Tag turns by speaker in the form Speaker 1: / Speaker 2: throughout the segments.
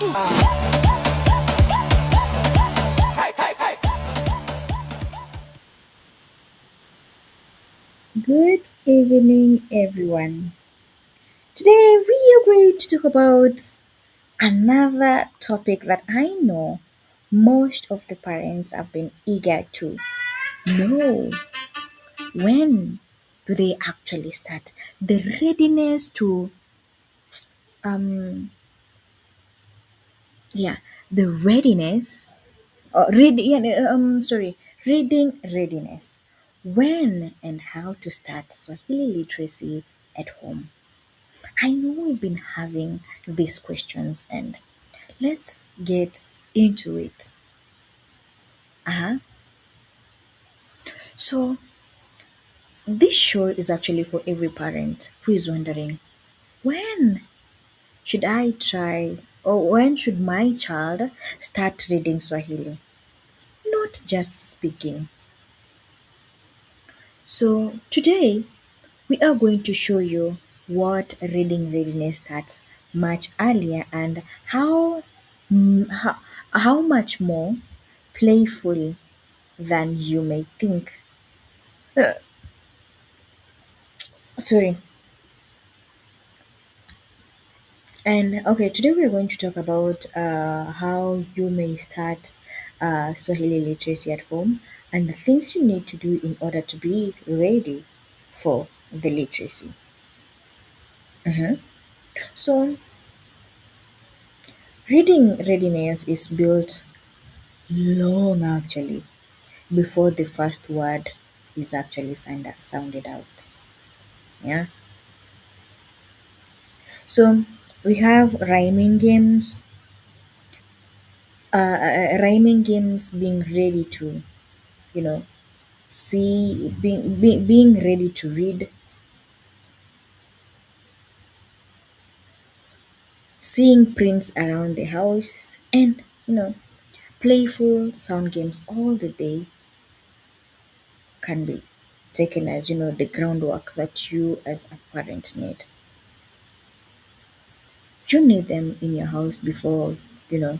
Speaker 1: Good evening, everyone. Today we are going to talk about another topic that I know most of the parents have been eager to know. When do they actually start? The readiness to, um, yeah, the readiness, reading readiness. When and how to start Swahili literacy at home. I know we've been having these questions and let's get into it. Uh-huh. So, this show is actually for every parent who is wondering when should I try or when should my child start reading Swahili? Not just speaking. So, today we are going to show you what reading readiness starts much earlier and how much more playful than you may think. Uh, Sorry. And okay, today we are going to talk about how you may start Swahili literacy at home and the things you need to do in order to be ready for the literacy. Mhm. So, reading readiness is built long actually before the first word is actually sounded out. Yeah. So, we have rhyming games being ready to, you know, being ready to read, seeing prints around the house, and playful sound games all the day can be taken as the groundwork that you as a parent need. You need them in your house before you know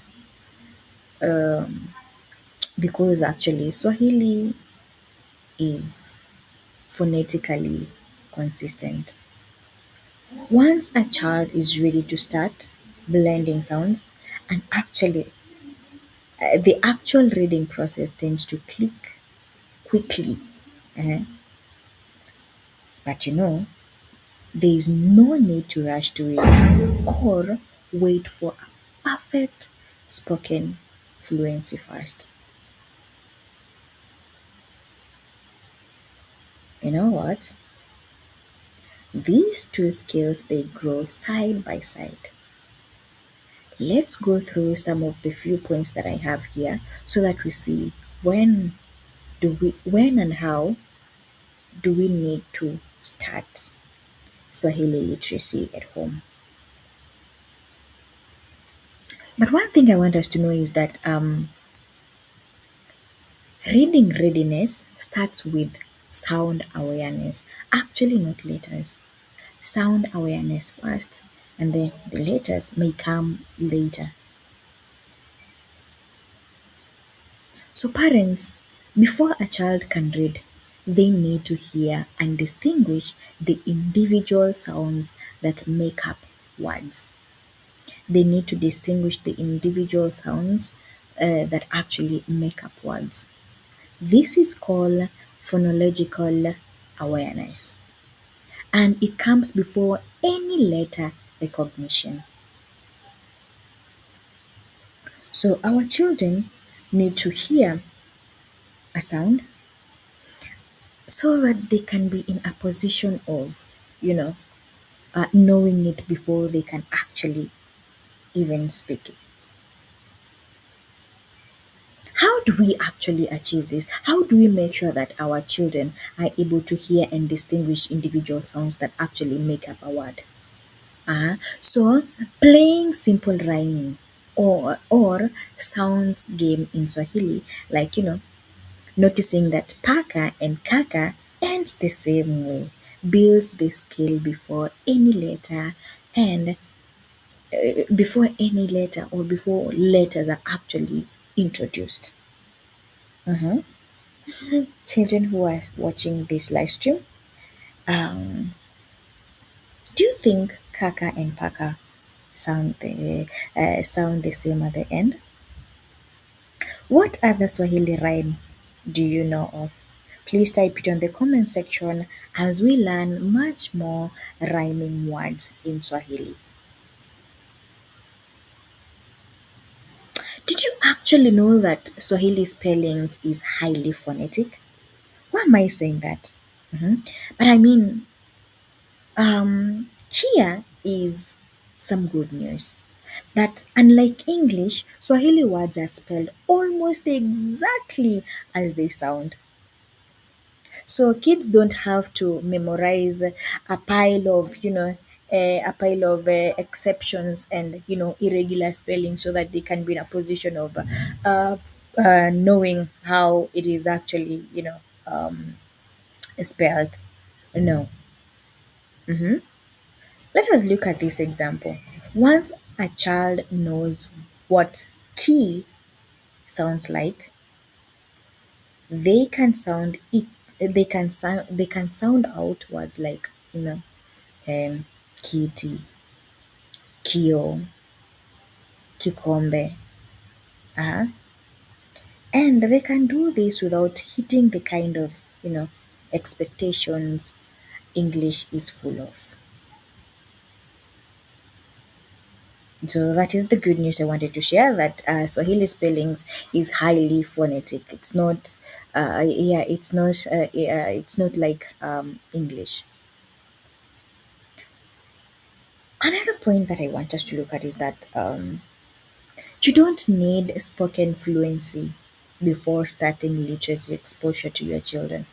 Speaker 1: because actually Swahili is phonetically consistent. Once a child is ready to start blending sounds, and actually the actual reading process tends to click quickly. eh, But there is no need to rush to it or wait for a perfect spoken fluency first. You know what? These two skills they grow side by side. Let's go through some of the few points that I have here so that we see when when and how do we need to start Swahili literacy at home. But one thing I want us to know is that reading readiness starts with sound awareness. Actually, not letters. Sound awareness first, and then the letters may come later. So, parents, before a child can read, they need to hear and distinguish the individual sounds that make up words. They need to distinguish the individual sounds that actually make up words. This is called phonological awareness, and it comes before any letter recognition. So, our children need to hear a sound so that they can be in a position of, knowing it before they can actually even speak it. How do we actually achieve this? How do we make sure that our children are able to hear and distinguish individual sounds that actually make up a word? So playing simple rhyming or sounds game in Swahili, like noticing that paka and kaka ends the same way, builds the skill before any letter and before any letter or before letters are actually introduced. Mhm. Children who are watching this live stream, um, do you think kaka and paka sound the same at the end? What other Swahili rhyme do you know of? Please type it on the comment section as we learn much more rhyming words in Swahili. Did you actually know that Swahili spellings is highly phonetic? Why am I saying that? But I mean, here is some good news that unlike English, Swahili words are spelled almost exactly as they sound. So kids don't have to memorize a pile of, exceptions and, irregular spelling so that they can be in a position of knowing how it is actually, spelled. No. Let us look at this example. Once a child knows what key sounds like, they can sound it. They can sound out words like um, kiti, kio, kikombe, uh, and they can do this without hitting the kind of expectations English is full of. So that is the good news I wanted to share. That Swahili spellings is highly phonetic. It's not, it's not like English. Another point that I want us to look at is that you don't need spoken fluency before starting literacy exposure to your children.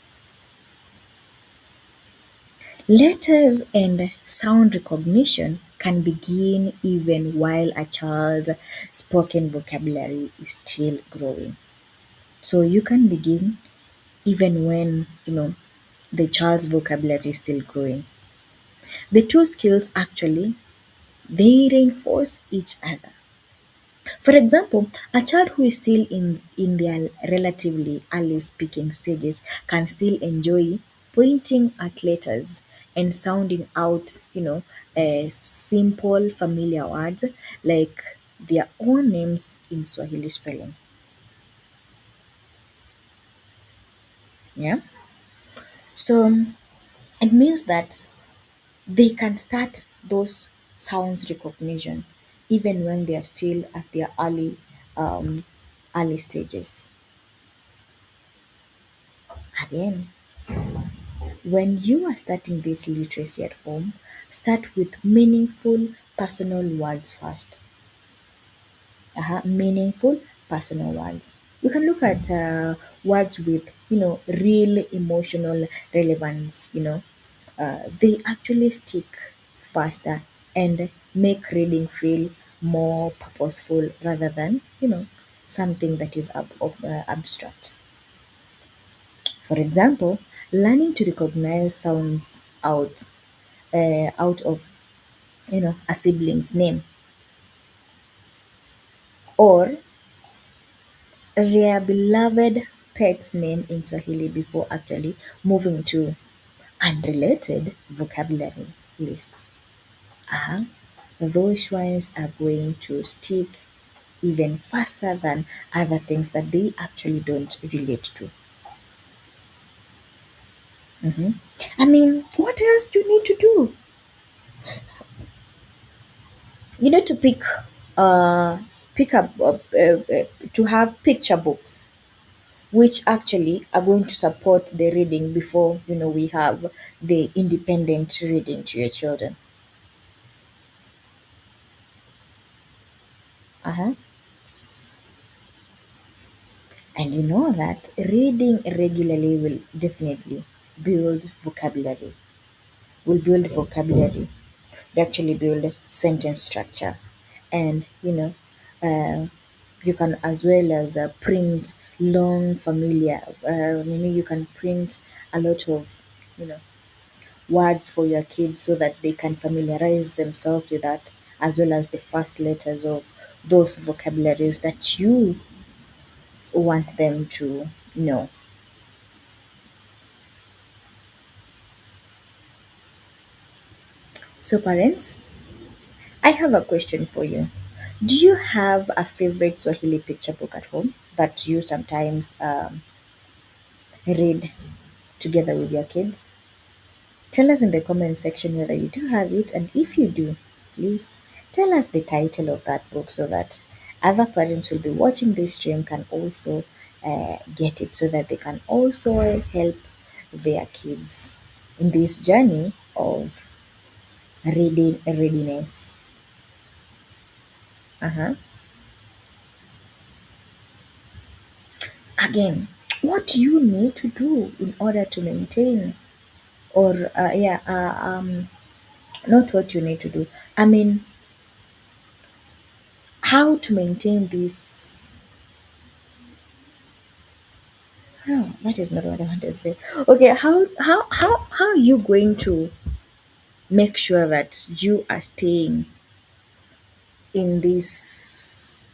Speaker 1: Letters and sound recognition can begin even while a child's spoken vocabulary is still growing. So you can begin even when the child's vocabulary is still growing. The two skills actually they reinforce each other. For example, a child who is still in their relatively early speaking stages can still enjoy pointing at letters and sounding out, simple familiar words like their own names in Swahili spelling. Yeah. So it means that they can start those sounds recognition even when they are still at their um, early stages. Again, when you are starting this literacy at home, start with meaningful personal words first. Meaningful personal words. You can look at words with real emotional relevance. They actually stick faster and make reading feel more purposeful rather than something that is abstract. For example, learning to recognize sounds out of a sibling's name or their beloved pet's name in Swahili before actually moving to unrelated vocabulary lists. Uh-huh. Those ones are going to stick even faster than other things that they actually don't relate to. I mean, what else do you need to do? You need to pick up to have picture books which actually are going to support the reading before we have the independent reading to your children. Uh-huh. And you know that reading regularly will definitely build vocabulary. Will build vocabulary. They actually build sentence structure, and uh, you can as well as print long familiar. You can print a lot of you know words for your kids so that they can familiarize themselves with that as well as the first letters of those vocabularies that you want them to know. So, parents, I have a question for you. Do you have a favorite Swahili picture book at home that you sometimes read together with your kids? Tell us in the comment section whether you do have it, and if you do, please tell us the title of that book so that other parents who will be watching this stream can also get it so that they can also help their kids in this journey of reading readiness. Uh-huh. Again, what do you need to do in order to maintain, or not what you need to do, I mean, how to maintain this. No, that is not what I wanted to say. Okay, how are you going to make sure that you are staying in this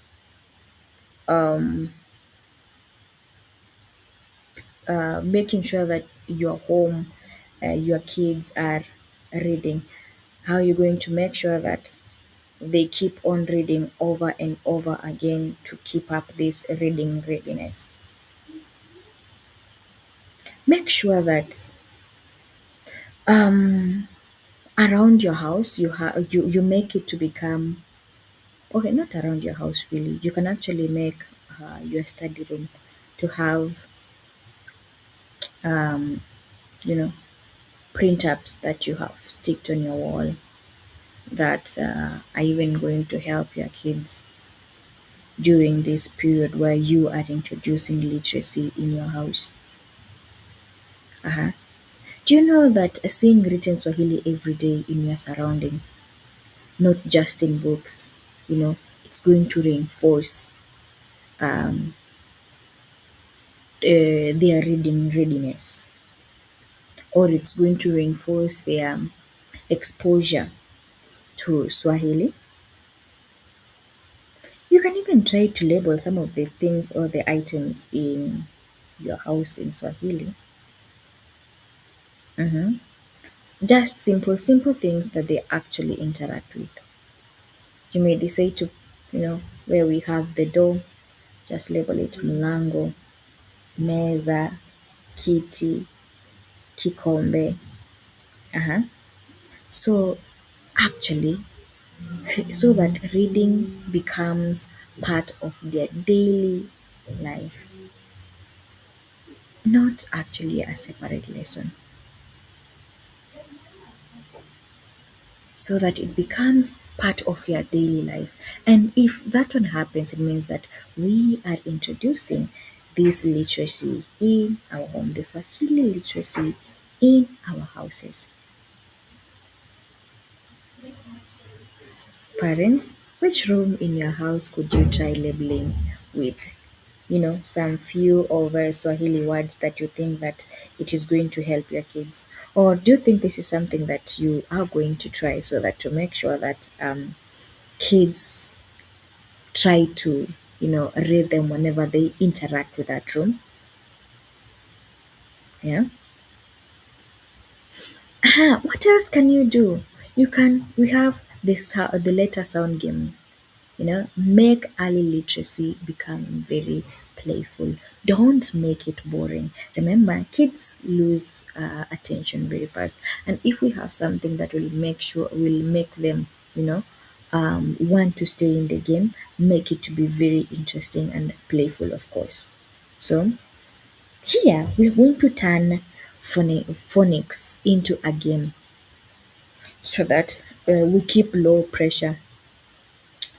Speaker 1: making sure that your home, your kids are reading? How are you going to make sure that they keep on reading over and over again to keep up this reading readiness? Make sure that around your house you make it to become. Okay, not around your house really. You can actually make your study room to have, you know, print ups that you have sticked on your wall that are even going to help your kids during this period where you are introducing literacy in your house. Uh-huh. Do you know that seeing written Swahili every day in your surrounding, not just in books, it's going to reinforce their reading readiness, or it's going to reinforce their exposure to Swahili. You can even try to label some of the things or the items in your house in Swahili. Just simple things that they actually interact with. You may decide to, where we have the door, just label it mlango, meza, kiti, kikombe. Uh-huh. So actually, so that reading becomes part of their daily life, not actually a separate lesson. So that it becomes part of your daily life. And if that one happens, it means that we are introducing this literacy in our home, the Swahili literacy in our houses. Parents, which room in your house could you try labeling with, some few of Swahili words that you think that it is going to help your kids? Or do you think this is something that you are going to try so that to make sure that kids try to, read them whenever they interact with that room? Yeah. What else can you do? We have the letter sound game. Make early literacy become very playful. Don't make it boring. Remember, kids lose attention very fast, and if we have something that will make them, want to stay in the game, make it to be very interesting and playful, of course. So here we're going to turn phonics into a game so that we keep low pressure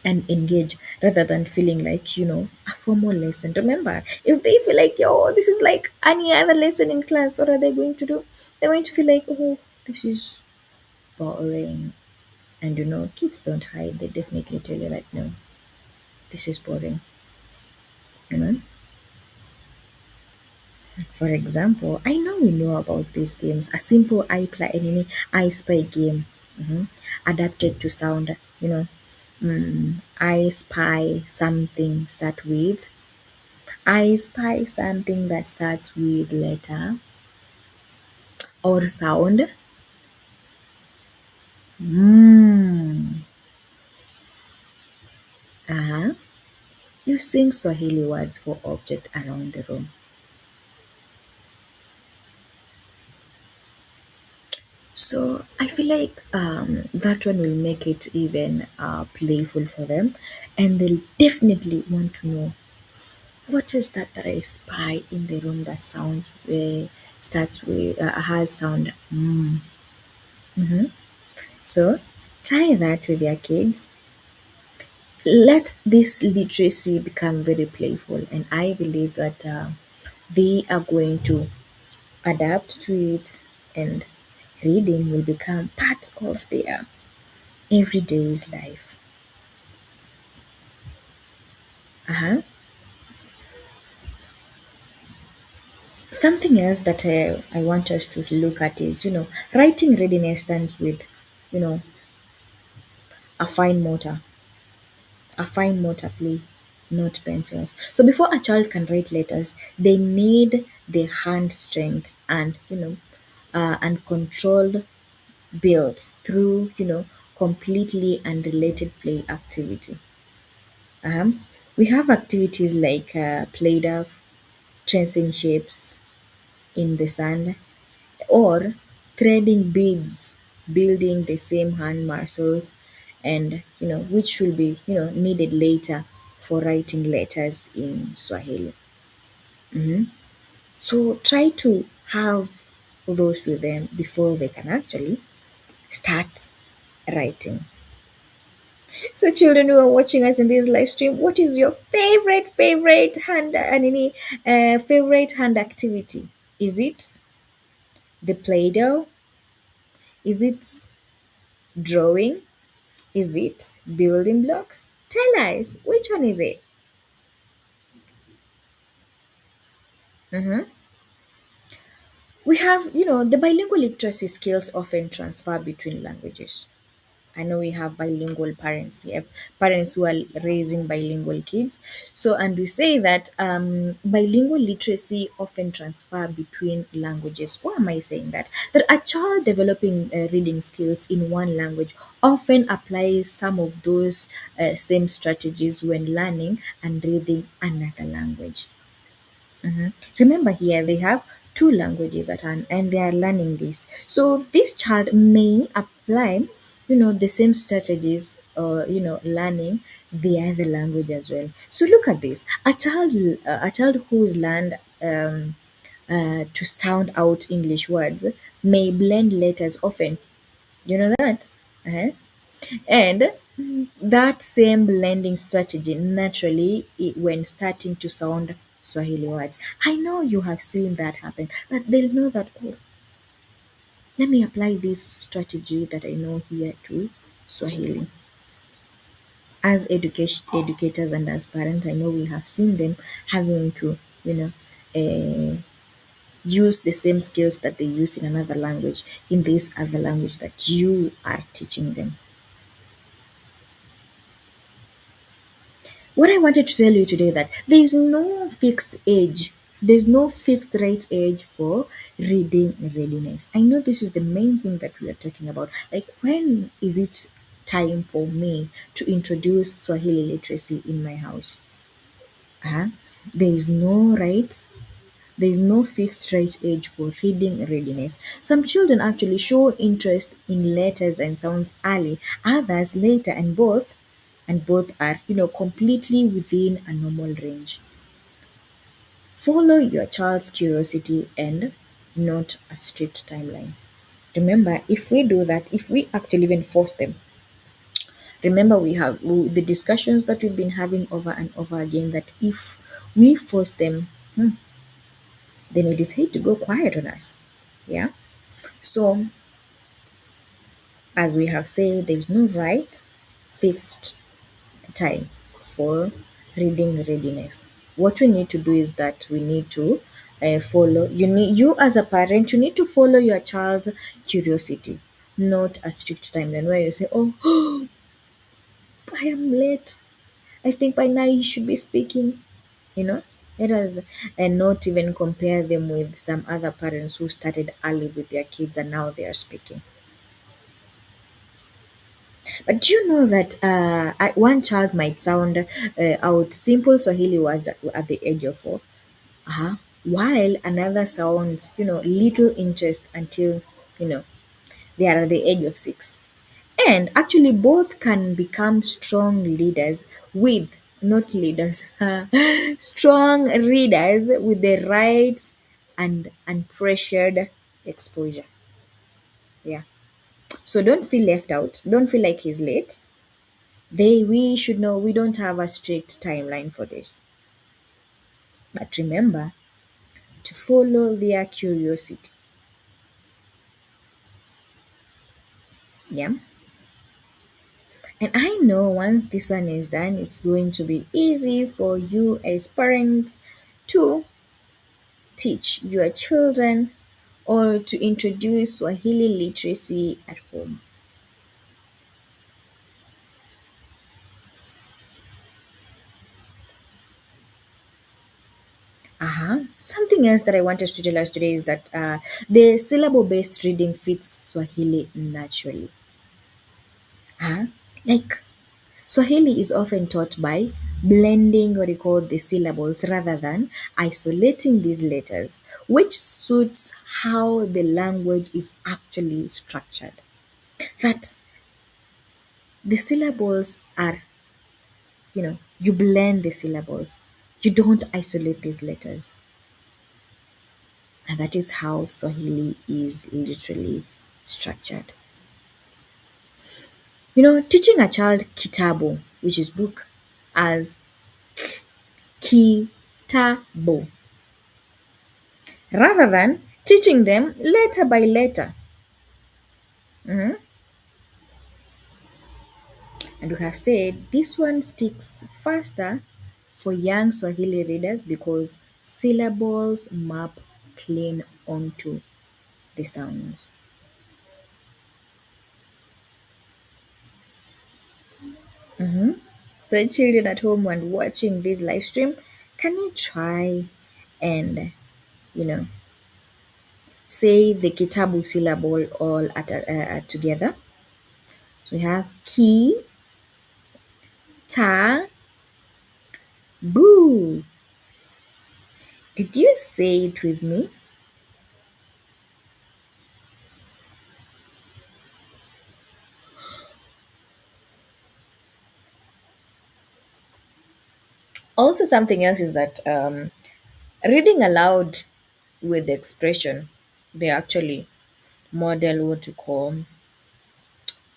Speaker 1: and engage rather than feeling like, a formal lesson. Remember, if they feel like, yo, this is like any other lesson in class, what are they going to do? They're going to feel like, oh, this is boring. And kids don't hide. They definitely tell you, like, no, this is boring. You know? For example, I know we know about these games. A simple I Spy game, adapted to sound, I spy something start with. I spy something that starts with letter or sound. Mm. Uh-huh. You sing Swahili words for object around the room. So I feel like that one will make it even playful for them, and they'll definitely want to know what is that I spy in the room that sounds starts with has sound. Mm. So try that with your kids. Let this literacy become very playful, and I believe that they are going to adapt to it, and reading will become part of their everyday's life. Uh-huh. Something else that I want us to look at is, writing readiness stands with, you know, a fine motor, play, not pencils. So before a child can write letters, they need the hand strength and, and control built through, completely unrelated play activity. We have activities like play-doh, tracing shapes in the sand, or threading beads, building the same hand muscles, and which will be needed later for writing letters in Swahili. So try to have those with them before they can actually start writing. So children who are watching us in this live stream, what is your favorite hand and any favorite hand activity? Is it the play-doh? Is it drawing? Is it building blocks? Tell us, which one is it? We have, the bilingual literacy skills often transfer between languages. I know we have bilingual parents, yeah, parents who are raising bilingual kids. So, and we say that bilingual literacy often transfer between languages. Why am I saying that? That a child developing reading skills in one language often applies some of those same strategies when learning and reading another language. Remember here they have two languages at hand and they are learning this. So this child may apply, the same strategies learning the other language as well. So look at this. A child who's learned to sound out English words may blend letters often. You know that? Uh-huh. And that same blending strategy naturally when starting to sound Swahili words. I know you have seen that happen, but they'll know that, oh, let me apply this strategy that I know here to Swahili. As educators and as parents, I know we have seen them having to, uh, use the same skills that they use in another language in this other language that you are teaching them. What I wanted to tell you today that there is no fixed age. There's no fixed right age for reading readiness. I know this is the main thing that we are talking about. Like, when is it time for me to introduce Swahili literacy in my house? Uh-huh. There is no right, there is no fixed right age for reading readiness. Some children actually show interest in letters and sounds early, others later, and both are, completely within a normal range. Follow your child's curiosity and not a strict timeline. Remember, if we do that, if we actually even force them, remember the discussions that we've been having over and over again, that if we force them, they may decide to go quiet on us. Yeah. So, as we have said, there is no right fixed time for reading readiness. What we need to do is that we need to follow. You as a parent, you need to follow your child's curiosity, not a strict timeline where you say, "Oh, I am late. I think by now you should be speaking. You know, let us and not even compare them with some other parents who started early with their kids and now they are speaking. But do you know that one child might sound out simple Swahili words at the age of 4, while another sounds, little interest until, you know, they are at the age of 6. And actually, both can become strong leaders with, not leaders, strong readers with the right and unpressured exposure. Yeah. So don't feel left out. Don't feel like he's late. We should know we don't have a strict timeline for this. But remember to follow their curiosity. Yeah. And I know once this one is done, it's going to be easy for you as parents to teach your children or to introduce Swahili literacy at home. Something else that I want us to tell us today is that the syllable based reading fits Swahili naturally. Like Swahili is often taught by blending what you call the syllables rather than isolating these letters, which suits how the language is actually structured. That the syllables are, you blend the syllables. You don't isolate these letters. And that is how Swahili is literally structured. Teaching a child kitabu, which is book, as kitabo, rather than teaching them letter by letter. And we have said this one sticks faster for young Swahili readers because syllables map clean onto the sounds. So, children at home and watching this live stream, can you try and, you know, say the kitabu syllable all together? So, we have ki, ta, boo. Did you say it with me? Also, something else is that reading aloud with expression, they actually model what you call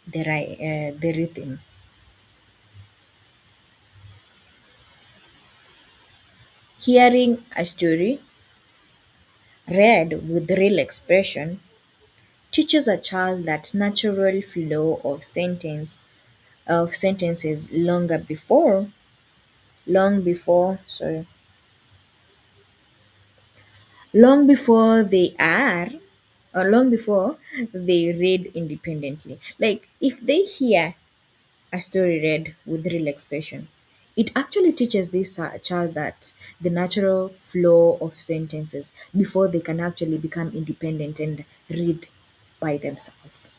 Speaker 1: the rhythm. Hearing a story read with real expression teaches a child that natural flow of sentences long before sorry long before they are or long before they read independently. Like if they hear a story read with real expression, it actually teaches this child that the natural flow of sentences before they can actually become independent and read by themselves.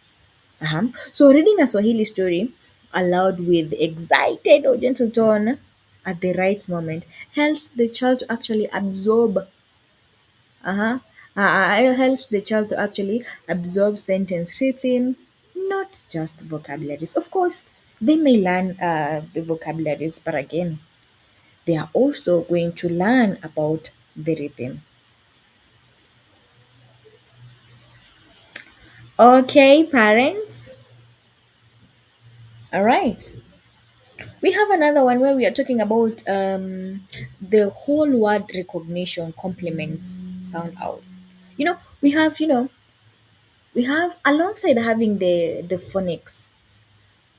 Speaker 1: So reading a Swahili story aloud with excited or gentle tone at the right moment helps the child to actually absorb. Helps the child to actually absorb sentence rhythm, not just vocabularies. Of course, they may learn the vocabularies, but again, they are also going to learn about the rhythm. Okay, parents. All right. We have another one where we are talking about the whole word recognition complements sound out. We have alongside having the phonics,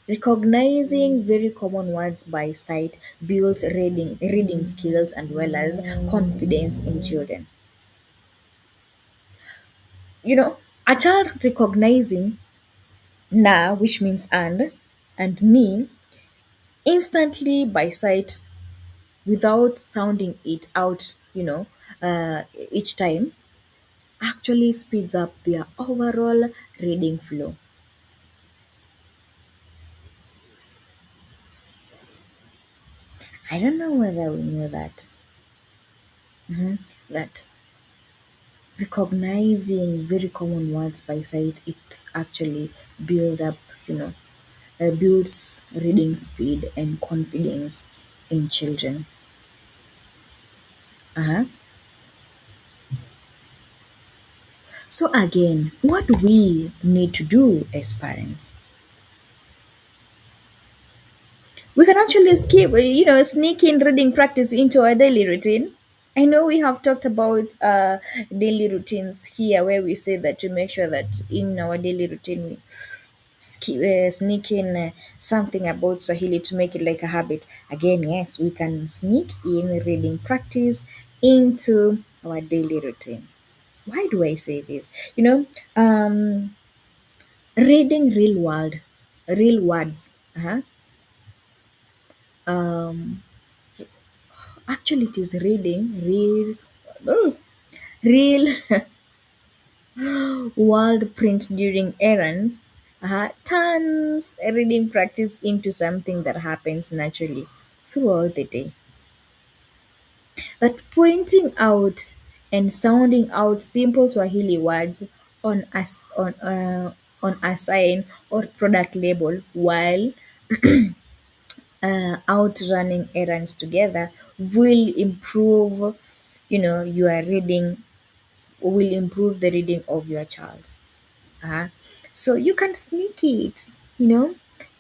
Speaker 1: recognizing very common words by sight builds reading skills and well as confidence in children. A child recognizing na, which means and me, instantly by sight without sounding it out, each time, actually speeds up their overall reading flow. I don't know whether we knew that. That recognizing very common words by sight, it actually build up, builds reading speed and confidence in children. Uh-huh. So again, what we need to do as parents, we can actually sneak in reading practice into our daily routine. I know we have talked about daily routines here, where we say that to make sure that in our daily routine we sneak in something about Swahili to make it like a habit. Again, yes, we can sneak in reading practice into our daily routine. Why do I say this? Reading real words. Um, Actually, it is reading oh, real world print during errands. Turns reading practice into something that happens naturally throughout the day. That pointing out and sounding out simple Swahili words on us on a sign or product label while out running errands together will improve, your reading, will improve the reading of your child. uh So you can sneak it,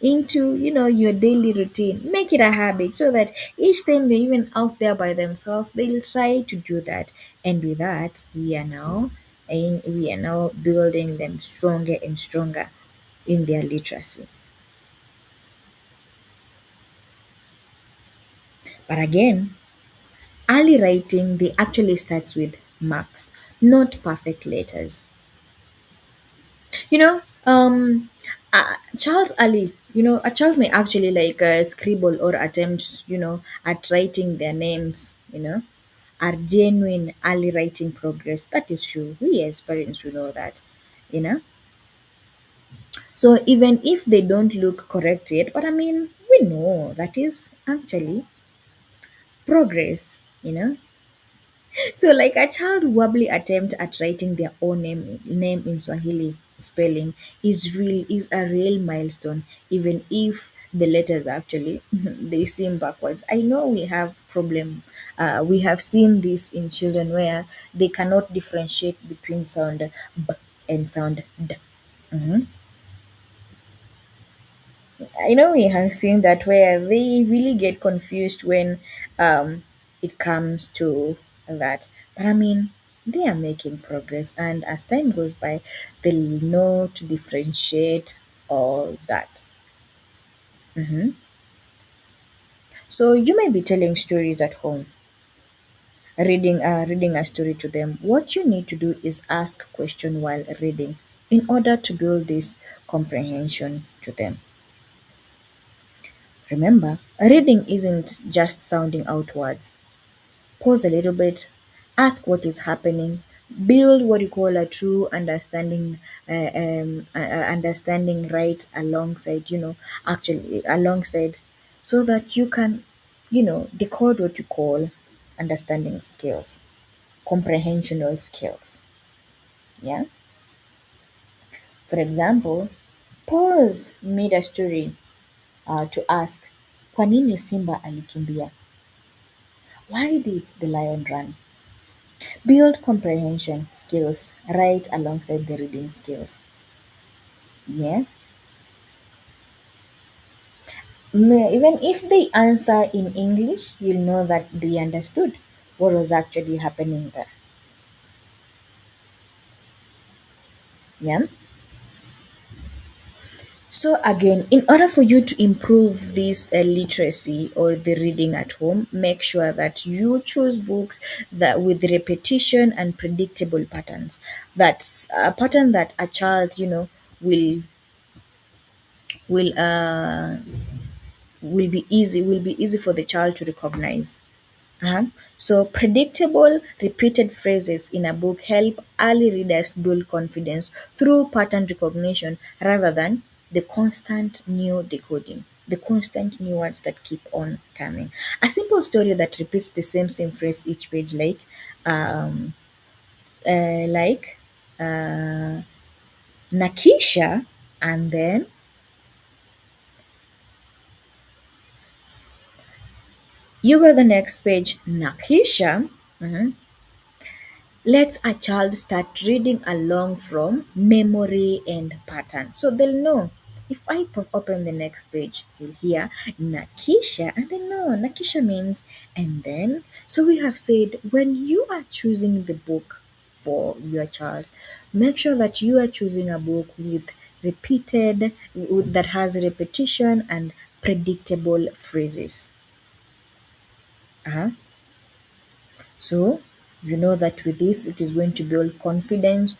Speaker 1: into, your daily routine. Make it a habit so that each time they're even out there by themselves, they'll try to do that. And with that, we are now building them stronger and stronger in their literacy. But again, early writing, they actually starts with marks, not perfect letters. You know, Charles Ali, a child may actually like scribble or attempt, at writing their names, are genuine early writing progress. That is true. We as parents should know that, you know. So even if they don't look correct yet, but I mean, we know that is actually progress. So, like a child wobbly attempt at writing their own name in Swahili spelling is a real milestone, even if the letters actually they seem backwards. I know we have problem. We have seen this in children where they cannot differentiate between sound b and sound d. Mhm. I know we have seen that where they really get confused when it comes to that. But I mean, they are making progress, and as time goes by, they'll know to differentiate all that. So you may be telling stories at home, reading a story to them. What you need to do is ask question while reading in order to build this comprehension to them. Remember, reading isn't just sounding out words. Pause a little bit, ask what is happening, build what you call a true understanding, understanding right alongside, actually alongside, so that you can, decode what you call understanding skills, comprehensional skills. Yeah. For example, pause mid a story to ask, kwa nini simba alikimbia? Why did the lion run? Build comprehension skills right alongside the reading skills. Yeah. Even if they answer in English, you'll know that they understood what was actually happening there. Yeah. So again, in order for you to improve this literacy or the reading at home, make sure that you choose books that with repetition and predictable patterns. That's a pattern that a child, will will will be easy for the child to recognize. Uh-huh. So, predictable, repeated phrases in a book help early readers build confidence through pattern recognition rather than the constant new decoding, the constant new words that keep on coming. A simple story that repeats the same phrase each page, um, like Nakisha, and then you go the next page, Nakisha. Lets a child start reading along from memory and pattern. So they'll know. If I open the next page, you'll hear Nakisha, and then no, Nakisha means and then. So we have said when you are choosing the book for your child, make sure that you are choosing a book that has repetition and predictable phrases. Uh-huh. So you know that with this, it is going to build confidence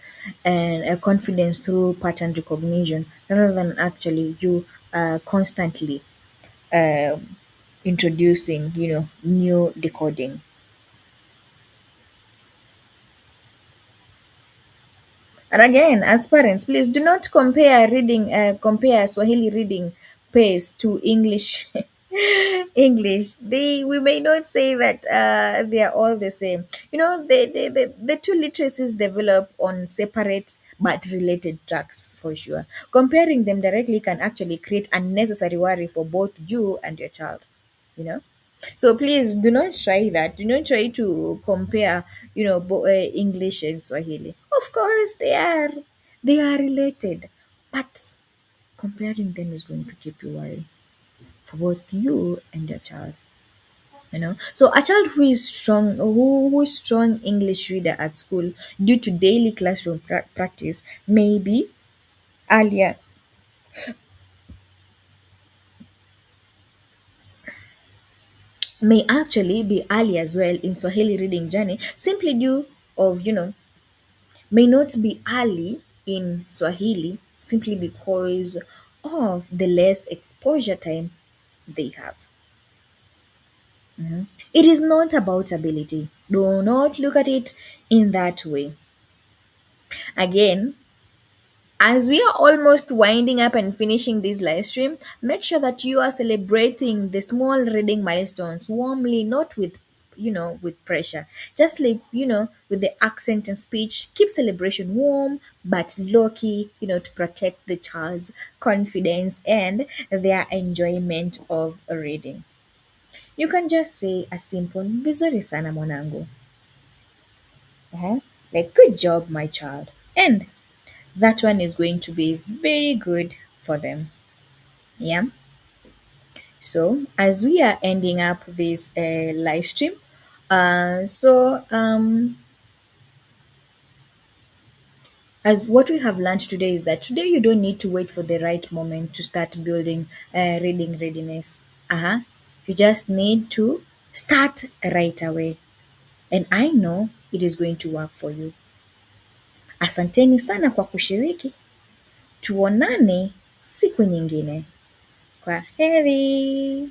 Speaker 1: and confidence through pattern recognition rather than actually you constantly uh, introducing, new decoding. And again, as parents, please do not compare Swahili reading pace to English. English. We may not say that they are all the same. The two literacies develop on separate but related tracks for sure. Comparing them directly can actually create unnecessary worry for both you and your child. You know. So please do not try that. Do not try to compare, English and Swahili. Of course, they are related, but comparing them is going to keep you worried for both you and your child. So a child who is strong English reader at school due to daily classroom practice earlier may actually be early as well in Swahili reading journey simply due of may not be early in Swahili simply because of the less exposure time they have. It is not about ability. Do not look at it in that way. Again, as we are almost winding up and finishing this live stream, make sure that you are celebrating the small reading milestones warmly, not with pressure. Just like, with the accent and speech, keep celebration warm but low key, to protect the child's confidence and their enjoyment of reading. You can just say a simple, vizuri sana mwanangu. Uh-huh. Like, good job, my child. And that one is going to be very good for them. Yeah. So as we are ending up this live stream, as what we have learned today is that today you don't need to wait for the right moment to start building reading readiness. Uh-huh. You just need to start right away. And I know it is going to work for you. Asanteni sana kwa kushiriki. Tuonane siku nyingine. Kwa heri.